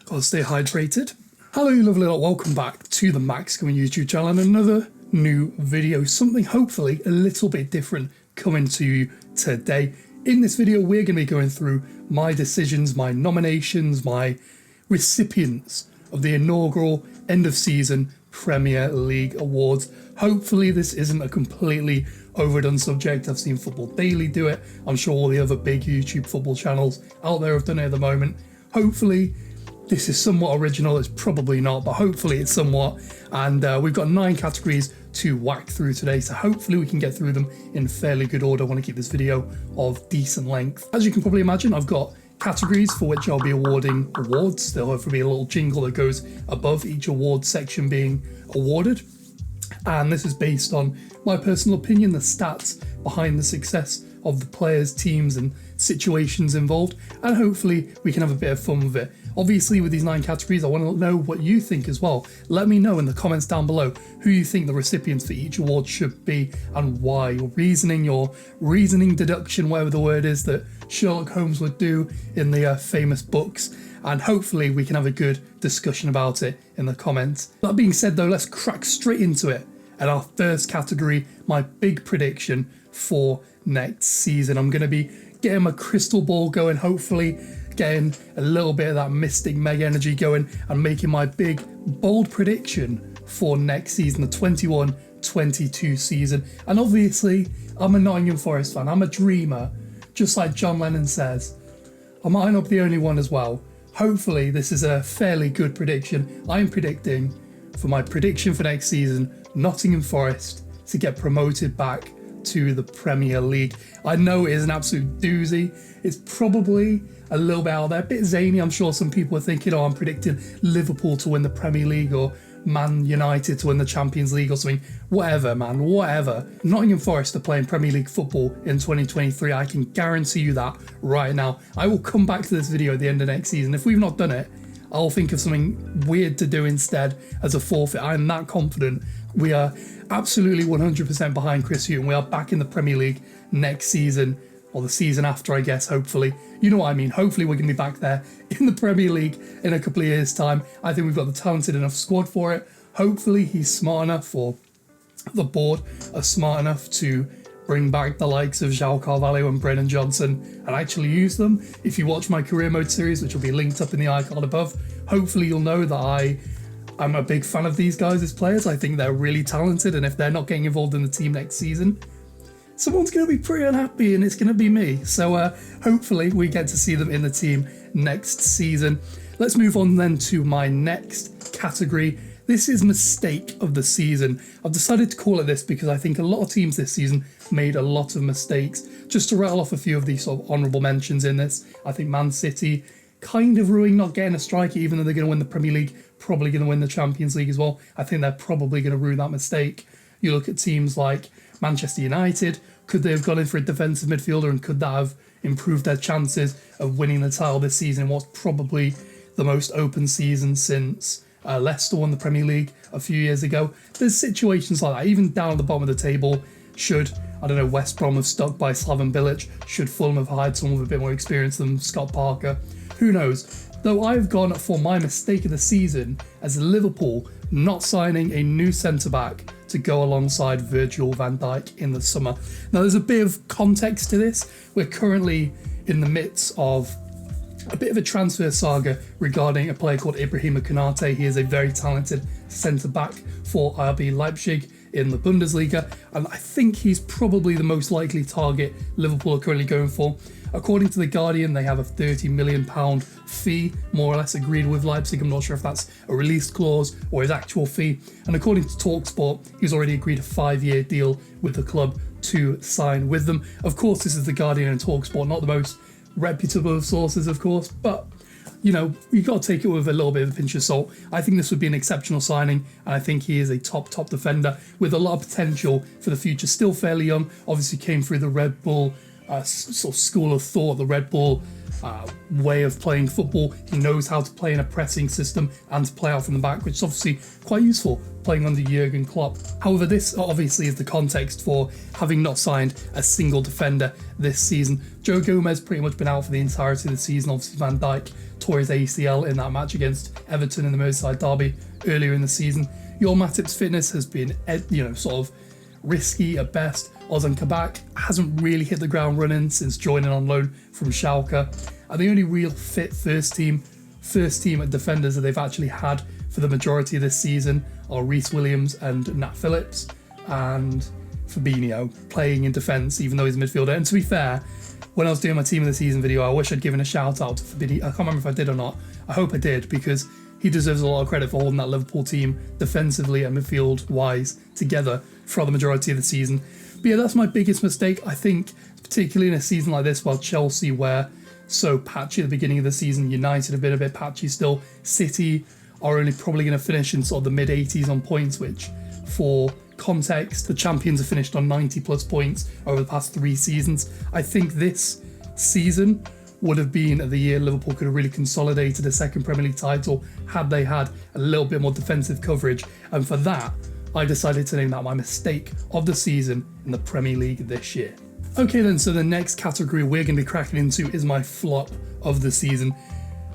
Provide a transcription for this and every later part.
Gotta stay hydrated. Hello you lovely lot, welcome back to the Max Goodwin YouTube channel and another new video, something hopefully a little bit different coming to you today. In this video we're going to be going through my decisions, my nominations, my recipients of the inaugural end of season Premier League awards. Hopefully this isn't a completely overdone subject. I've seen Football Daily do it. I'm sure all the other big YouTube football channels out there have done it at the moment. Hopefully this is somewhat original. It's probably not, but hopefully it's somewhat. And we've got 9 categories to whack through today, so hopefully we can get through them in fairly good order. I want to keep this video of decent length. As you can probably imagine, I've got categories for which I'll be awarding awards. There'll hopefully be a little jingle that goes above each award section being awarded. And this is based on my personal opinion, the stats behind the success of the players, teams and situations involved, and hopefully we can have a bit of fun with it. Obviously with these 9 categories I want to know what you think as well. Let me know in the comments down below who you think the recipients for each award should be and why. Your reasoning deduction, whatever the word is that Sherlock Holmes would do in the famous books, and hopefully we can have a good discussion about it in the comments. That being said though, let's crack straight into it. And our first category, my big prediction for next season. I'm going to be getting my crystal ball going, hopefully getting a little bit of that mystic mega energy going and making my big bold prediction for next season, the 21-22 season. And obviously I'm a Nottingham Forest fan, I'm a dreamer, just like John Lennon says. I might not be the only one as well. Hopefully this is a fairly good prediction. I'm predicting for my prediction for next season, Nottingham Forest to get promoted back to the Premier League. I know it is an absolute doozy. It's probably a little bit out there, a bit zany. I'm sure some people are thinking, oh, I'm predicting Liverpool to win the Premier League or Man United to win the Champions League or something. Whatever, man, whatever. Nottingham Forest are playing Premier League football in 2023. I can guarantee you that right now. I will come back to this video at the end of next season. If we've not done it, I'll think of something weird to do instead as a forfeit. I'm that confident. We are absolutely 100% behind Chris Hughton. We are back in the Premier League next season, or the season after, I guess, hopefully. You know what I mean. Hopefully we're going to be back there in the Premier League in a couple of years' time. I think we've got the talented enough squad for it. Hopefully he's smart enough, or the board are smart enough to bring back the likes of João Carvalho and Brennan Johnson and actually use them. If you watch my career mode series, which will be linked up in the icon above, hopefully you'll know that I'm a big fan of these guys as players. I think they're really talented, and if they're not getting involved in the team next season, someone's going to be pretty unhappy, and it's going to be me. So hopefully we get to see them in the team next season. Let's move on then to my next category. This is mistake of the season. I've decided to call it this because I think a lot of teams this season made a lot of mistakes. Just to rattle off a few of these sort of honourable mentions in this, I think Man City kind of ruining not getting a striker, even though they're going to win the Premier League, probably going to win the Champions League as well. I think they're probably going to ruin that mistake. You look at teams like Manchester United, could they have gone in for a defensive midfielder, and could that have improved their chances of winning the title this season in what's probably the most open season since Leicester won the Premier League a few years ago? There's situations like that, even down at the bottom of the table. Should, I don't know, West Brom have stuck by Slaven Bilic? Should Fulham have hired someone with a bit more experience than Scott Parker? Who knows? Though I've gone for my mistake of the season as Liverpool not signing a new centre-back to go alongside Virgil van Dijk in the summer. Now there's a bit of context to this. We're currently in the midst of a bit of a transfer saga regarding a player called Ibrahima Konate. He is a very talented centre-back for RB Leipzig in the Bundesliga, and I think he's probably the most likely target Liverpool are currently going for. According to The Guardian, they have a £30 million fee, more or less, agreed with Leipzig. I'm not sure if that's a release clause or his actual fee. And according to TalkSport, he's already agreed a 5-year deal with the club to sign with them. Of course, this is The Guardian and TalkSport, not the most reputable of sources, of course, but you know, you got to take it with a little bit of a pinch of salt. I think this would be an exceptional signing, and I think he is a top defender with a lot of potential for the future. Still fairly young, obviously came through the Red Bull sort of school of thought, the Red Bull way of playing football. He knows how to play in a pressing system and to play out from the back, which is obviously quite useful playing under Jurgen Klopp. However, this obviously is the context for having not signed a single defender this season. Joe Gomez pretty much been out for the entirety of the season. Obviously Van Dijk tore his ACL in that match against Everton in the Merseyside derby earlier in the season. Joel Matip's fitness has been, sort of risky at best. Ozan Kabak hasn't really hit the ground running since joining on loan from Schalke. And the only real fit first team defenders that they've actually had for the majority of this season are Reece Williams and Nat Phillips, and Fabinho playing in defence even though he's a midfielder. And to be fair, when I was doing my team of the season video, I wish I'd given a shout out to Fabinho. I can't remember if I did or not. I hope I did, because he deserves a lot of credit for holding that Liverpool team defensively and midfield wise together for the majority of the season. But yeah, that's my biggest mistake. I think particularly in a season like this, while Chelsea were so patchy at the beginning of the season, United have been a bit patchy still. City are only probably going to finish in sort of the mid-80s on points, which, for context, the champions have finished on 90 plus points over the past 3 seasons. I think this season would have been the year Liverpool could have really consolidated a second Premier League title had they had a little bit more defensive coverage. And for that, I decided to name that my mistake of the season in the Premier League this year. Okay then, so the next category we're going to be cracking into is my flop of the season.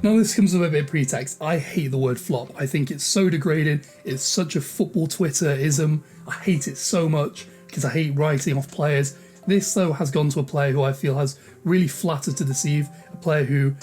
Now this comes with a bit of pretext. I hate the word flop. I think it's so degrading. It's such a football Twitter-ism. I hate it so much because I hate writing off players. This though has gone to a player who I feel has really flattered to deceive, a player who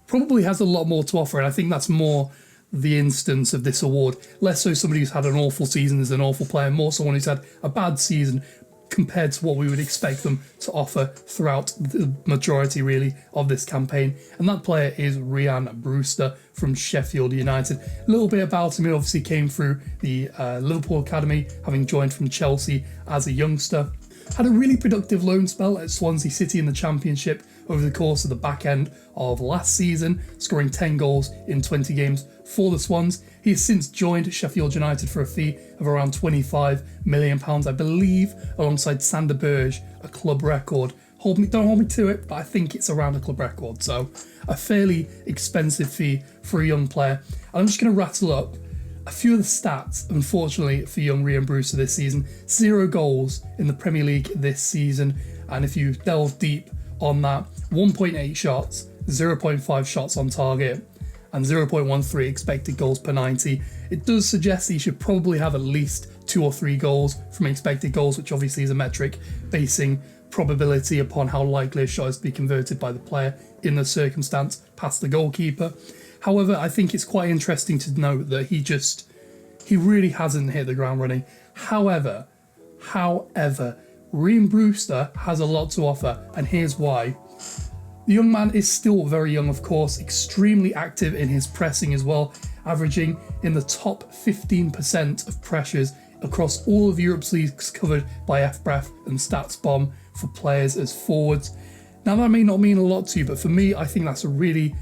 probably has a lot more to offer, and I think that's more the instance of this award. Less so somebody who's had an awful season as an awful player, more someone who's had a bad season compared to what we would expect them to offer throughout the majority, really, of this campaign. And that player is Rihanna, Brewster from Sheffield United. A little bit about him. He obviously came through the Liverpool Academy, having joined from Chelsea as a youngster. Had a really productive loan spell at Swansea City in the Championship over the course of the back end of last season, scoring 10 goals in 20 games for the Swans. He has since joined Sheffield United for a fee of around £25 million, I believe, alongside Sander Berge, a club record. Don't hold me to it, but I think it's around a club record. So a fairly expensive fee for a young player. And I'm just going to rattle up a few of the stats, unfortunately, for young Reuben Brewster this season. 0 goals in the Premier League this season. And if you delve deep on that, 1.8 shots, 0.5 shots on target, and 0.13 expected goals per 90. It does suggest that he should probably have at least 2 or 3 goals from expected goals, which obviously is a metric basing probability upon how likely a shot is to be converted by the player in the circumstance past the goalkeeper. However, I think it's quite interesting to note that he really hasn't hit the ground running. However, Reuben Brewster has a lot to offer, and here's why. The young man is still very young, of course, extremely active in his pressing as well, averaging in the top 15% of pressures across all of Europe's leagues covered by FBref and StatsBomb for players as forwards. Now that may not mean a lot to you, but for me, I think that's a really,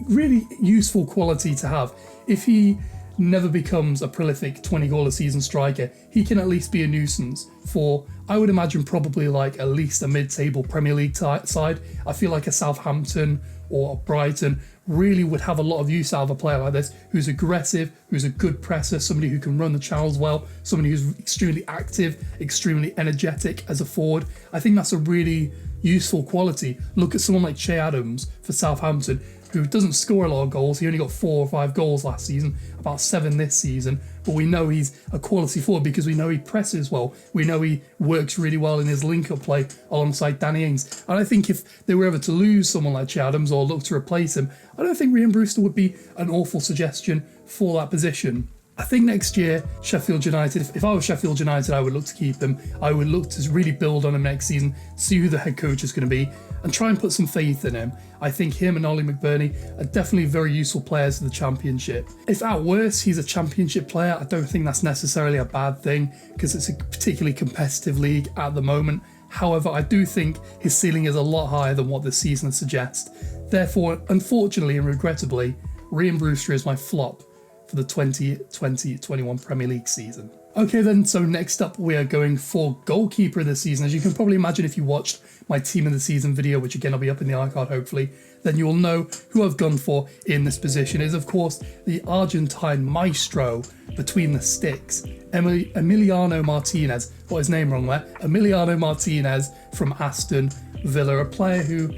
really useful quality to have. If he never becomes a prolific 20-goal-a-season striker, he can at least be a nuisance for, I would imagine, probably like at least a mid-table Premier League side. I feel like a Southampton or a Brighton really would have a lot of use out of a player like this, who's aggressive, who's a good presser, somebody who can run the channels well, somebody who's extremely active, extremely energetic as a forward. I think that's a really useful quality. Look at someone like Che Adams for Southampton, who doesn't score a lot of goals. He only got 4 or 5 goals last season, about 7 this season. But we know he's a quality forward because we know he presses well. We know he works really well in his link-up play alongside Danny Ings. And I think if they were ever to lose someone like Che Adams or look to replace him, I don't think Reuben Brewster would be an awful suggestion for that position. I think next year, Sheffield United, if I was Sheffield United, I would look to keep him. I would look to really build on him next season, see who the head coach is going to be, and try and put some faith in him. I think him and Ollie McBurney are definitely very useful players in the Championship. If at worst he's a Championship player, I don't think that's necessarily a bad thing because it's a particularly competitive league at the moment. However, I do think his ceiling is a lot higher than what this season suggests. Therefore, unfortunately and regrettably, Reuben Brewster is my flop for the 2020-21 Premier League season. Okay then, so next up we are going for goalkeeper of the season. As you can probably imagine if you watched my team of the season video, which again will be up in the iCard hopefully, then you will know who I've gone for in this position. It is of course the Argentine maestro between the sticks, Emiliano Martinez. Got his name wrong there. Emiliano Martinez from Aston Villa, a player who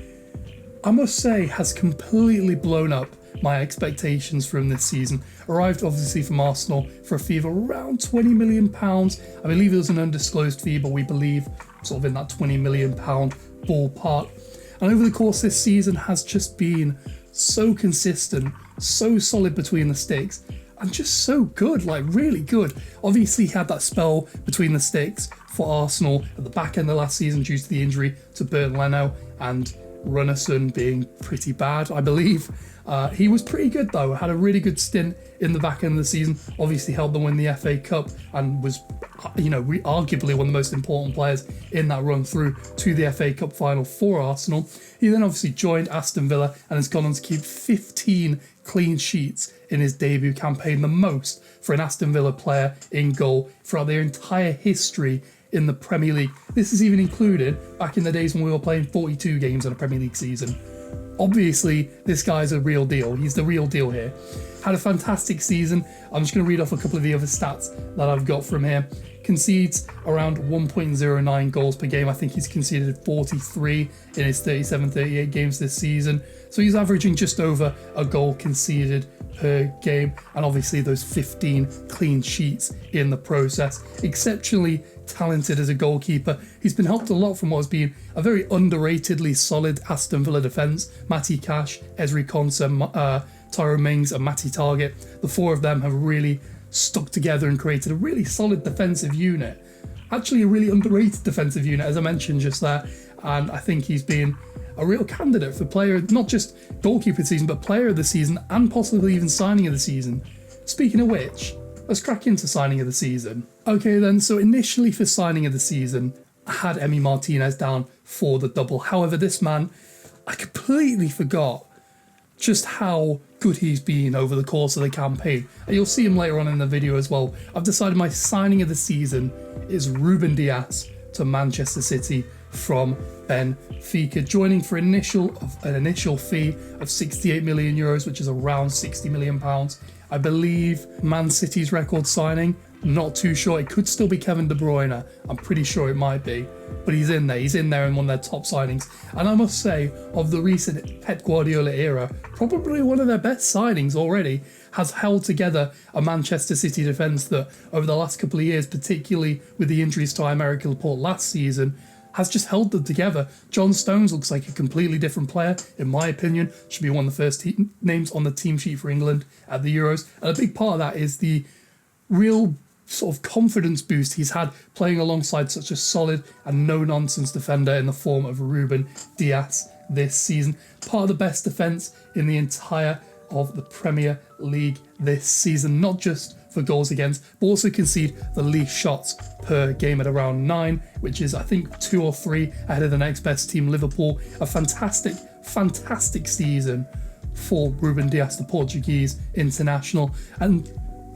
I must say has completely blown up my expectations from this season. Arrived obviously from Arsenal for a fee of around £20 million. I believe it was an undisclosed fee, but we believe sort of in that £20 million ballpark. And over the course this season has just been so consistent, so solid between the sticks, and just so good, like really good. Obviously he had that spell between the sticks for Arsenal at the back end of last season due to the injury to Bernd Leno and Runarsson being pretty bad, I believe. He was pretty good though, had a really good stint in the back end of the season, obviously helped them win the FA Cup and was, arguably one of the most important players in that run through to the FA Cup final for Arsenal. He then obviously joined Aston Villa and has gone on to keep 15 clean sheets in his debut campaign, the most for an Aston Villa player in goal throughout their entire history in the Premier League. This is even included back in the days when we were playing 42 games in a Premier League season. Obviously, this guy's a real deal. He's the real deal here. Had a fantastic season. I'm just going to read off a couple of the other stats that I've got from here. Concedes around 1.09 goals per game. I think he's conceded 43 in his 37-38 games this season. So he's averaging just over a goal conceded per game. And obviously those 15 clean sheets in the process. Exceptionally talented as a goalkeeper. He's been helped a lot from what has been a very underratedly solid Aston Villa defence. Matty Cash, Ezri Konsa, Tyrone Mings and Matty Target. The four of them have really stuck together and created a really solid defensive unit. Actually a really underrated defensive unit, as I mentioned just there. And I think he's been a real candidate for player, not just goalkeeper of the season, but player of the season and possibly even signing of the season. Speaking of which, let's crack into signing of the season. Okay then, so initially for signing of the season, I had Emi Martinez down for the double. However, this man, I completely forgot just how good he's been over the course of the campaign. And you'll see him later on in the video as well. I've decided my signing of the season is Reuben Diaz to Manchester City from Benfica, joining for an initial fee of €68 million, which is around £60 million. I believe Man City's record signing, not too sure. It could still be Kevin De Bruyne. I'm pretty sure it might be. But he's in there. He's in there in one of their top signings. And I must say, of the recent Pep Guardiola era, probably one of their best signings already. Has held together a Manchester City defence that over the last couple of years, particularly with the injuries to Aymeric Laporte last season, has just held them together. John Stones looks like a completely different player, in my opinion. Should be one of the first names on the team sheet for England at the Euros. And a big part of that is the real sort of confidence boost he's had playing alongside such a solid and no-nonsense defender in the form of Reuben Diaz this season. Part of the best defence in the entire of the Premier League this season, not just for goals against, but also concede the least shots per game at around 9, which is I think 2 or 3 ahead of the next best team, Liverpool. A fantastic season for Reuben Diaz, the Portuguese international. And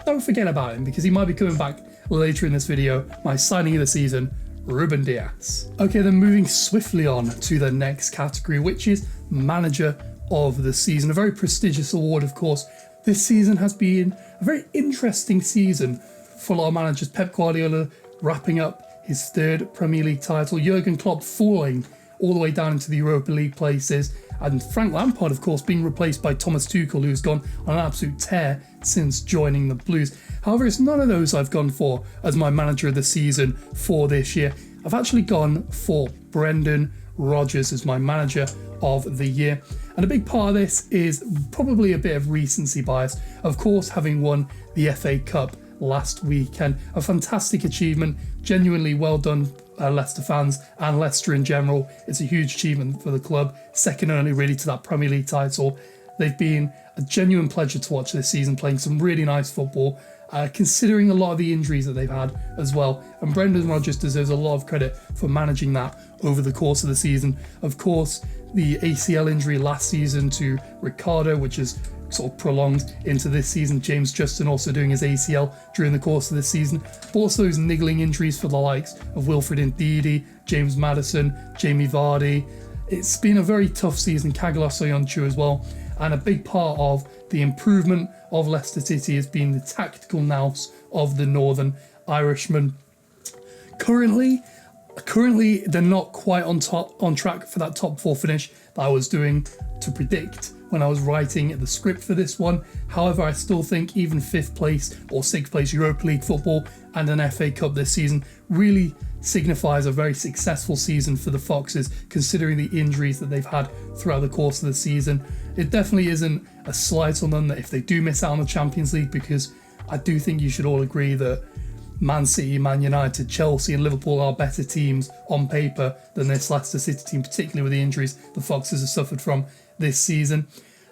don't forget about him because he might be coming back later in this video. My signing of the season, Reuben Diaz. Okay, then moving swiftly on to the next category, which is manager of the season. A very prestigious award, of course. This season has been a very interesting season for a lot of managers. Pep Guardiola wrapping up his 3rd Premier League title, Jurgen Klopp falling all the way down into the Europa League places, and Frank Lampard, of course, being replaced by Thomas Tuchel, who's gone on an absolute tear since joining the Blues. However, it's none of those I've gone for as my manager of the season for this year. I've actually gone for Brendan Rodgers as my manager of the year. And a big part of this is probably a bit of recency bias. Of course, having won the FA Cup last weekend, a fantastic achievement, genuinely well done Leicester fans and Leicester in general. It's a huge achievement for the club, second only really to that Premier League title. They've been a genuine pleasure to watch this season, playing some really nice football, considering a lot of the injuries that they've had as well. And Brendan Rodgers deserves a lot of credit for managing that over the course of the season. Of course, the ACL injury last season to Ricardo, which has sort of prolonged into this season. James Justin also doing his ACL during the course of this season. But also those niggling injuries for the likes of Wilfred Ndidi, James Maddison, Jamie Vardy. It's been a very tough season. Kagalos Soyuncu as well. And a big part of the improvement of Leicester City has been the tactical nous of the Northern Irishmen. Currently, they're not quite on track for that top 4 finish that I was doing to predict when I was writing the script for this one. However, I still think even 5th place or 6th place Europa League football and an FA Cup this season really signifies a very successful season for the Foxes, considering the injuries that they've had throughout the course of the season. It definitely isn't a slight on them that if they do miss out on the Champions League, because I do think you should all agree that Man City, Man United, Chelsea and Liverpool are better teams on paper than this Leicester City team, particularly with the injuries the Foxes have suffered from this season.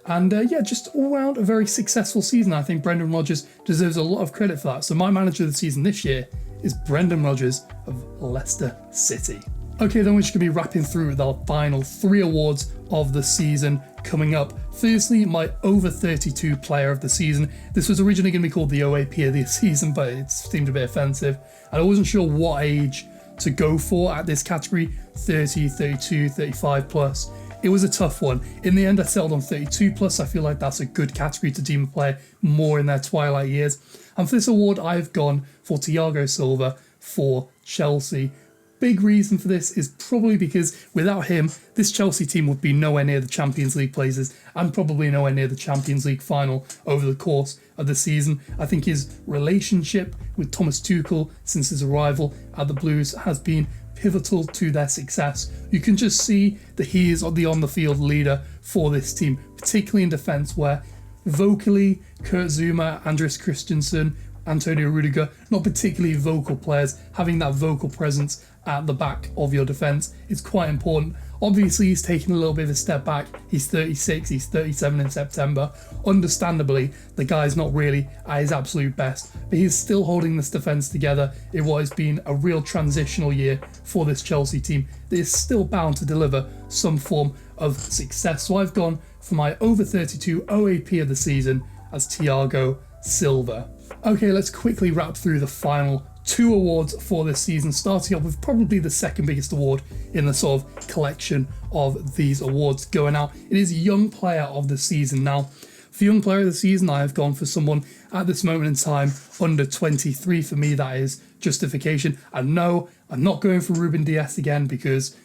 And just all round a very successful season. I think Brendan Rodgers deserves a lot of credit for that. So my manager of the season this year is Brendan Rodgers of Leicester City. Okay, then we're just going to be wrapping through the final 3 awards of the season coming up. Firstly, my over 32 player of the season. This was originally going to be called the OAP of the season, but it seemed a bit offensive. And I wasn't sure what age to go for at this category, 30, 32, 35 plus. It was a tough one. In the end, I settled on 32 plus. I feel like that's a good category to deem a player more in their twilight years. And for this award, I've gone for Tiago Silver for Chelsea. Big reason for this is probably because without him, this Chelsea team would be nowhere near the Champions League places and probably nowhere near the Champions League final over the course of the season. I think his relationship with Thomas Tuchel since his arrival at the Blues has been pivotal to their success. You can just see that he is the on-the-field leader for this team, particularly in defence, where vocally Kurt Zouma, Andreas Christensen, Antonio Rudiger, not particularly vocal players, having that vocal presence at the back of your defence is quite important. Obviously, he's taken a little bit of a step back. He's 36, he's 37 in September. Understandably, the guy's not really at his absolute best, but he's still holding this defence together in what has been a real transitional year for this Chelsea team that is still bound to deliver some form of success. So I've gone for my over 32 OAP of the season as Tiago Silver. Okay, let's quickly wrap through the final 2 awards for this season, starting off with probably the second biggest award in the sort of collection of these awards going out. It is Young Player of the Season. Now, for Young Player of the Season, I have gone for someone at this moment in time under 23. For me, that is justification. And no, I'm not going for Reuben Diaz again, because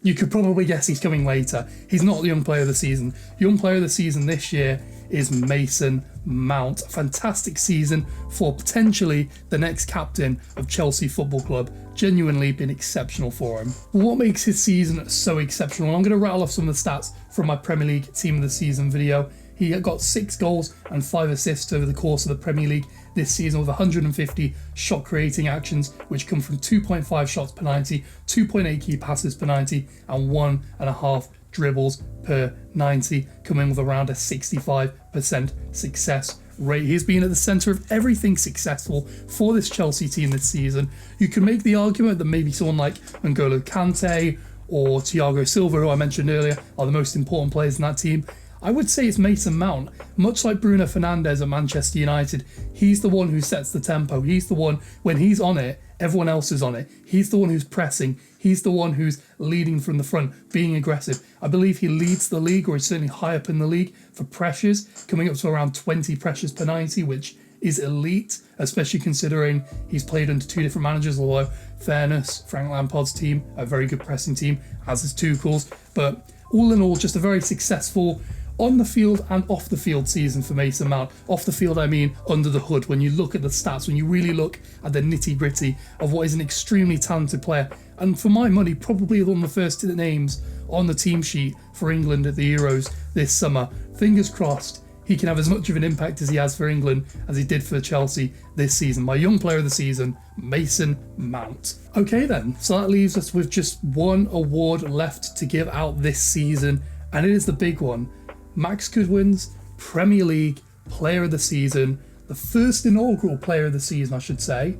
you could probably guess he's coming later. He's not the Young Player of the Season. Young Player of the Season this year is Mason Mount. A fantastic season for potentially the next captain of Chelsea Football Club. Genuinely been exceptional for him. What makes his season so exceptional? I'm going to rattle off some of the stats from my Premier League Team of the Season video. He got 6 goals and 5 assists over the course of the Premier League this season, with 150 shot creating actions, which come from 2.5 shots per 90, 2.8 key passes per 90, and 1.5 dribbles per 90, coming with around a 65% success rate. He's been at the centre of everything successful for this Chelsea team this season. You can make the argument that maybe someone like N'Golo Kante or Tiago Silver, who I mentioned earlier, are the most important players in that team. I would say it's Mason Mount. Much like Bruno Fernandes at Manchester United, he's the one who sets the tempo. He's the one, when he's on it, everyone else is on it. He's the one who's pressing. He's the one who's leading from the front, being aggressive. I believe he leads the league, or is certainly high up in the league, for pressures, coming up to around 20 pressures per 90, which is elite, especially considering he's played under 2 different managers, although, fairness, Frank Lampard's team, a very good pressing team, as is Tuchel's. But all in all, just a very successful on the field and off the field season for Mason Mount. Off the field, I mean under the hood. When you look at the stats, when you really look at the nitty gritty of what is an extremely talented player, and for my money, probably one of the first names on the team sheet for England at the Euros this summer. Fingers crossed he can have as much of an impact as he has for England as he did for Chelsea this season. My Young Player of the Season, Mason Mount. Okay then, so that leaves us with just one award left to give out this season, and it is the big one. Max Goodwin's Premier League Player of the Season, the first inaugural Player of the Season, I should say.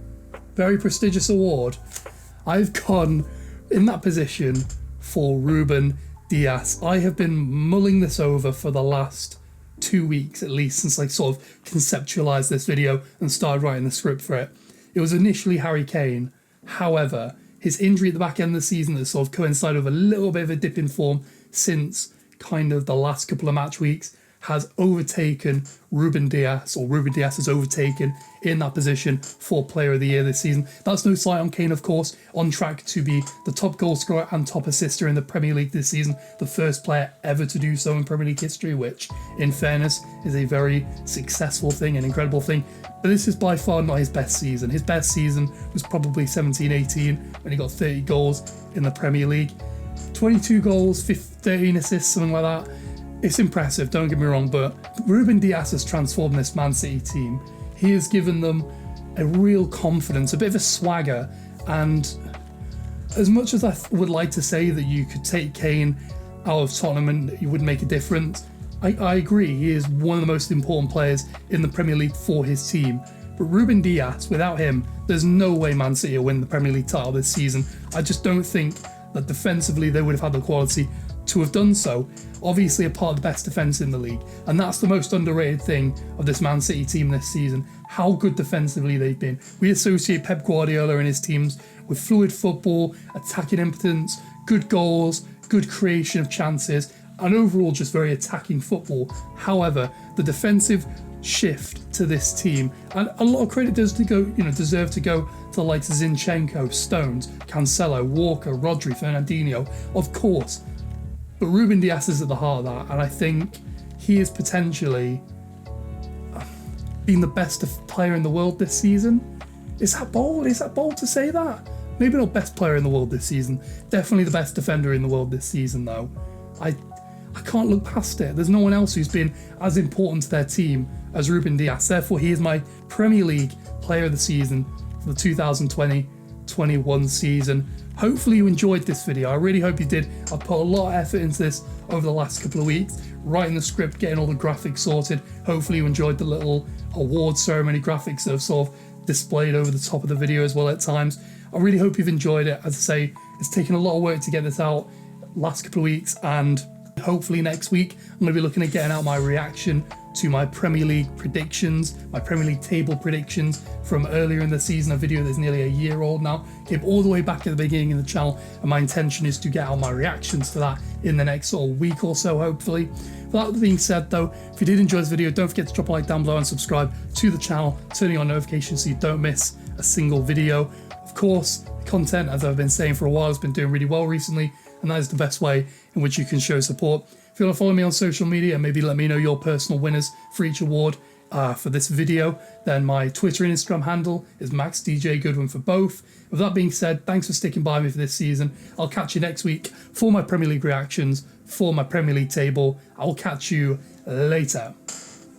Very prestigious award. I've gone in that position for Reuben Diaz. I have been mulling this over for the last 2 weeks at least since I sort of conceptualized this video and started writing the script for it. It was initially Harry Kane. However, his injury at the back end of the season that sort of coincided with a little bit of a dip in form since kind of the last couple of match weeks has overtaken Reuben Diaz, or Reuben Diaz has overtaken in that position for Player of the Year this season. That's no slight on Kane, of course, on track to be the top goal scorer and top assister in the Premier League this season, the first player ever to do so in Premier League history, which, in fairness, is a very successful thing, an incredible thing. But this is by far not his best season. His best season was probably 17-18 when he got 30 goals in the Premier League. 22 goals, 13 assists, something like that. It's impressive, don't get me wrong, but Reuben Diaz has transformed this Man City team. He has given them a real confidence, a bit of a swagger, and as much as I would like to say that you could take Kane out of Tottenham and he would make a difference, I agree, he is one of the most important players in the Premier League for his team. But Reuben Diaz, without him, there's no way Man City will win the Premier League title this season. I just don't think that defensively they would have had the quality to have done so. Obviously a part of the best defence in the league, and that's the most underrated thing of this Man City team this season, how good defensively they've been. We associate Pep Guardiola and his teams with fluid football, attacking impotence, good goals, good creation of chances, and overall just very attacking football. However, the defensive shift to this team, and a lot of credit does to go, deserve to go to the likes of Zinchenko, Stones, Cancelo, Walker, Rodri, Fernandinho, of course. But Reuben Diaz is at the heart of that, and I think he is potentially being the best player in the world this season. Is that bold? Is that bold to say that? Maybe not best player in the world this season. Definitely the best defender in the world this season, though. I can't look past it. There's no one else who's been as important to their team as Reuben Diaz. Therefore, he is my Premier League Player of the Season for the 2020-21 season. Hopefully you enjoyed this video. I really hope you did. I've put a lot of effort into this over the last couple of weeks, writing the script, getting all the graphics sorted. Hopefully you enjoyed the little award ceremony graphics that have sort of displayed over the top of the video as well at times. I really hope you've enjoyed it. As I say, it's taken a lot of work to get this out last couple of weeks, and hopefully next week I'm going to be looking at getting out my reaction to my Premier League predictions, my Premier League table predictions from earlier in the season, a video that's nearly a year old now, came all the way back at the beginning of the channel, and my intention is to get out my reactions to that in the next sort of week or so, hopefully. With that being said though, if you did enjoy this video, don't forget to drop a like down below and subscribe to the channel, turning on notifications so you don't miss a single video. Of course, content, as I've been saying for a while, has been doing really well recently, and that is the best way in which you can show support. If you want to follow me on social media and maybe let me know your personal winners for each award for this video, then my Twitter and Instagram handle is MaxDJGoodwin for both. With that being said, thanks for sticking by me for this season. I'll catch you next week for my Premier League reactions, for my Premier League table. I'll catch you later.